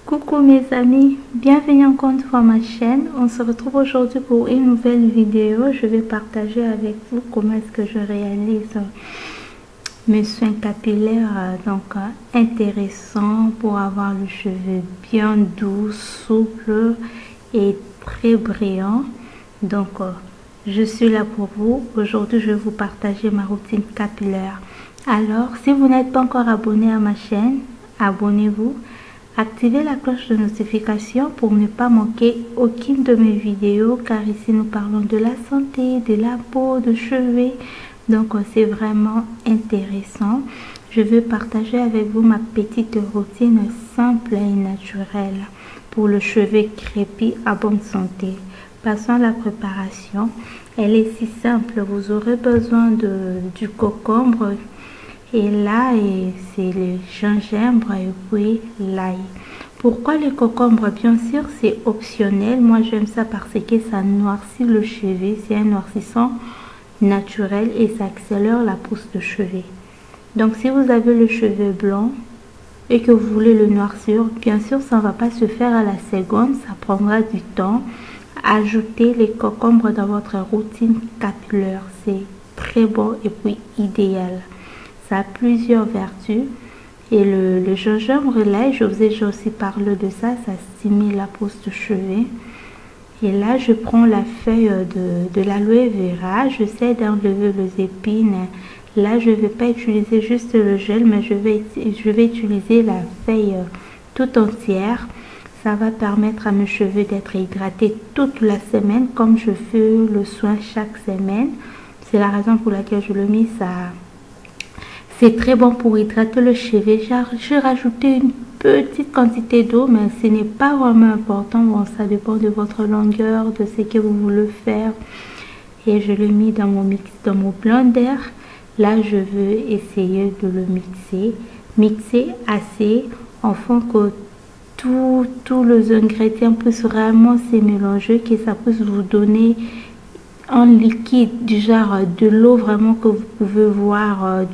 Coucou mes amis, bienvenue encore une fois à ma chaîne. On se retrouve aujourd'hui pour une nouvelle vidéo. Je vais partager avec vous comment est-ce que je réalise mes soins capillaires, intéressants pour avoir le cheveu bien doux, souple et très brillant. Je suis là pour vous. Aujourd'hui, je vais vous partager ma routine capillaire. Alors, si vous n'êtes pas encore abonné à ma chaîne, abonnez-vous. Activez la cloche de notification pour ne pas manquer aucune de mes vidéos, car ici nous parlons de la santé, de la peau, de cheveux. Donc c'est vraiment intéressant. Je vais partager avec vous ma petite routine simple et naturelle pour le cheveu crépus à bonne santé. Passons à la préparation. Elle est si simple. Vous aurez besoin du concombre. Et là, c'est le gingembre et puis l'ail. Pourquoi le concombre? Bien sûr, c'est optionnel. Moi, j'aime ça parce que ça noircit le cheveu. C'est un noircissant naturel et ça accélère la pousse de cheveux. Donc, si vous avez le cheveu blanc et que vous voulez le noircir, bien sûr, ça ne va pas se faire à la seconde. Ça prendra du temps. Ajoutez les concombres dans votre routine capillaire. C'est très bon et puis idéal. Ça a plusieurs vertus. Et le gingembre, là, je vous ai déjà aussi parlé de ça. Ça stimule la pousse de cheveux. Et là, je prends la feuille de l'aloe vera. J'essaie d'enlever les épines. Là, je ne vais pas utiliser juste le gel, mais je vais utiliser la feuille tout entière. Ça va permettre à mes cheveux d'être hydratés toute la semaine, comme je fais le soin chaque semaine. C'est la raison pour laquelle je le mets ça. C'est très bon pour hydrater le cheveu. J'ai rajouté une petite quantité d'eau, mais ce n'est pas vraiment important. Bon, ça dépend de votre longueur, de ce que vous voulez faire. Et je le mets dans mon blender. Là, je veux essayer de le mixer. Mixer assez afin que tous les ingrédients puissent vraiment se mélanger, que ça puisse vous donner un liquide du genre de l'eau vraiment que vous pouvez voir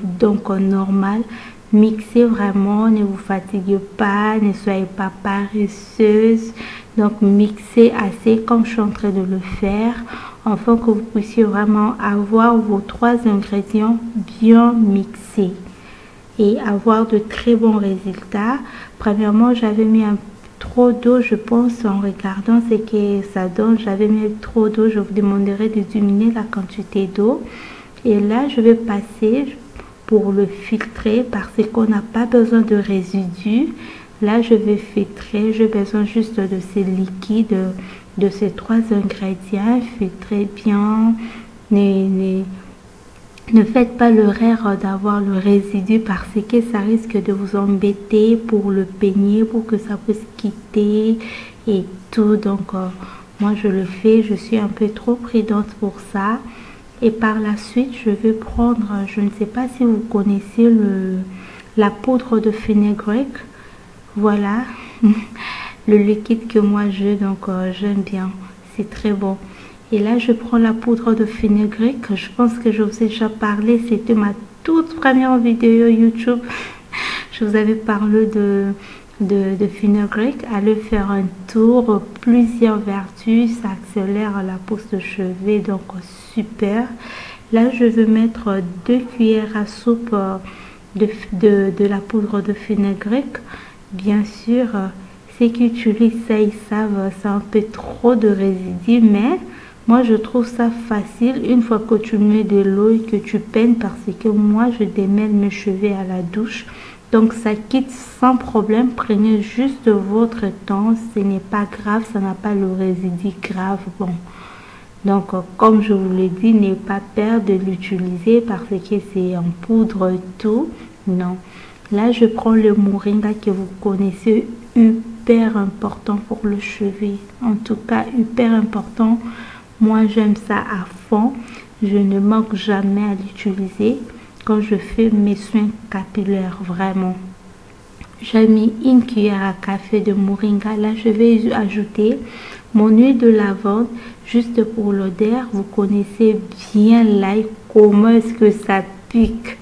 normal. Mixez vraiment, ne vous fatiguez pas, ne soyez pas paresseuse. Donc mixez assez comme je suis en train de le faire, afin que vous puissiez vraiment avoir vos trois ingrédients bien mixés et avoir de très bons résultats. Premièrement, j'avais mis trop d'eau, je pense, en regardant ce que ça donne. J'avais mis trop d'eau. Je vous demanderai de diminuer la quantité d'eau. Et là, je vais passer pour le filtrer parce qu'on n'a pas besoin de résidus. Là, je vais filtrer. J'ai besoin juste de ces liquides, de ces trois ingrédients. Filtrez bien. Ne faites pas l'erreur d'avoir le résidu parce que ça risque de vous embêter pour le peigner, pour que ça puisse quitter et tout. Donc, moi, je le fais. Je suis un peu trop prudente pour ça. Et par la suite, je vais prendre, je ne sais pas si vous connaissez la poudre de fenugrec. Voilà, le liquide que moi j'ai. Donc, j'aime bien. C'est très bon. Et là, je prends la poudre de fenugrec. Je pense que je vous ai déjà parlé. C'était ma toute première vidéo YouTube. Je vous avais parlé de fenugrec. Allez faire un tour. Plusieurs vertus. Ça accélère la pousse de cheveux. Donc, super. Là, je vais mettre 2 cuillères à soupe de la poudre de fenugrec. Bien sûr, ceux qui utilisent ça, ils savent, c'est un peu trop de résidus, mais moi, je trouve ça facile une fois que tu mets de l'eau et que tu peignes parce que moi, je démêle mes cheveux à la douche. Donc, ça quitte sans problème. Prenez juste votre temps. Ce n'est pas grave. Ça n'a pas le résidu grave. Bon. Donc, comme je vous l'ai dit, n'ayez pas peur de l'utiliser parce que c'est en poudre et tout. Non. Là, je prends le moringa que vous connaissez. Hyper important pour le cheveu. En tout cas, hyper important. Moi, j'aime ça à fond. Je ne manque jamais à l'utiliser quand je fais mes soins capillaires, vraiment. J'ai mis 1 cuillère à café de moringa. Là, je vais ajouter mon huile de lavande juste pour l'odeur. Vous connaissez bien l'ail. Comment est-ce que ça pique?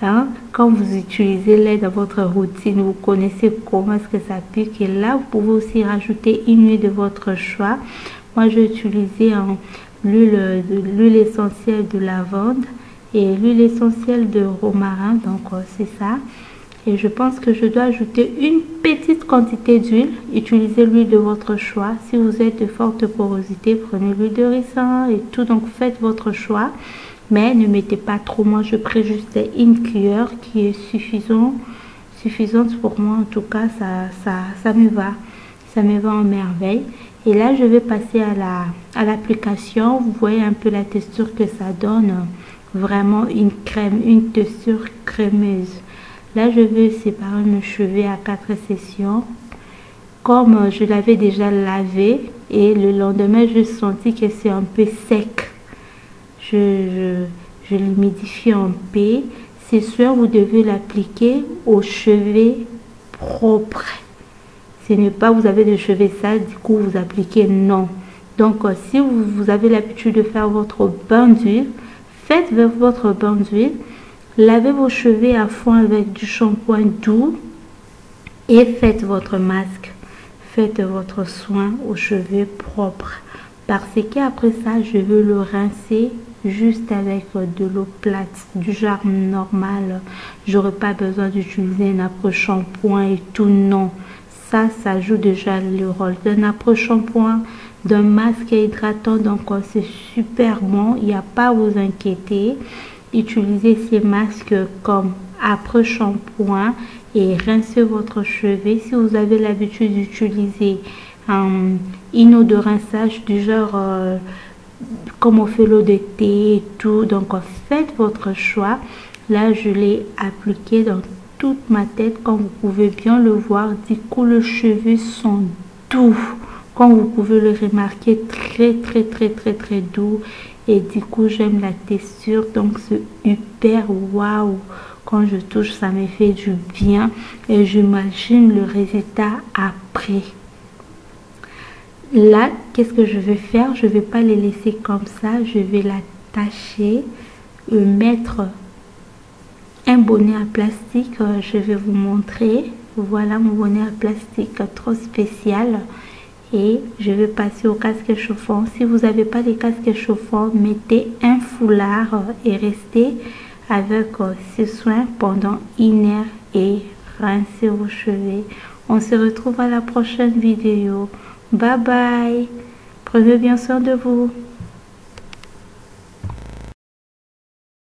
Hein? Quand vous utilisez lait dans votre routine, vous connaissez comment est-ce que ça pique. Et là, vous pouvez aussi rajouter une huile de votre choix. Moi, j'ai utilisé l'huile essentielle de lavande et l'huile essentielle de romarin. Donc, c'est ça. Et je pense que je dois ajouter une petite quantité d'huile. Utilisez l'huile de votre choix. Si vous êtes de forte porosité, prenez l'huile de ricin et tout. Donc, faites votre choix. Mais ne mettez pas trop. Moi, je prends juste une cuillère qui est suffisante pour moi. En tout cas, ça me va. Ça me va en merveille. Et là, je vais passer à l'application. Vous voyez un peu la texture que ça donne. Vraiment une crème, une texture crémeuse. Là, je vais séparer mes cheveux à 4 sessions. Comme je l'avais déjà lavé et le lendemain, je sentis que c'est un peu sec. Je l'humidifie un peu. C'est sûr, vous devez l'appliquer aux cheveux propres. Ce n'est pas vous avez des cheveux sales, du coup vous appliquez, non. Donc, si vous avez l'habitude de faire votre bain d'huile, faites votre bain d'huile. Lavez vos cheveux à fond avec du shampoing doux et faites votre masque. Faites votre soin aux cheveux propres. Parce qu'après ça, je veux le rincer juste avec de l'eau plate, du genre normal. J'aurais pas besoin d'utiliser un après-shampoing et tout, non. Ça joue déjà le rôle d'un après-shampoing, d'un masque hydratant. Donc, c'est super bon. Il n'y a pas à vous inquiéter. Utilisez ces masques comme après-shampoing et rincez votre cheveu. Si vous avez l'habitude d'utiliser une eau de rinçage du genre comme on fait l'eau de thé et tout, donc faites votre choix. Là, je l'ai appliqué dans toute ma tête, comme vous pouvez bien le voir. Du coup, les cheveux sont doux, comme vous pouvez le remarquer, très doux. Et du coup, j'aime la texture, donc c'est hyper waouh. Quand je touche, ça me fait du bien et j'imagine le résultat après. Là, qu'est-ce que je vais faire? Je vais pas les laisser comme ça. Je vais l'attacher, mettre un bonnet à plastique. Je vais vous montrer. Voilà mon bonnet à plastique trop spécial. Et je vais passer au casque chauffant. Si vous n'avez pas de casque chauffant, mettez un foulard et restez avec ce soin pendant 1 heure et rincez vos cheveux. On se retrouve à la prochaine vidéo. Bye bye. Prenez bien soin de vous.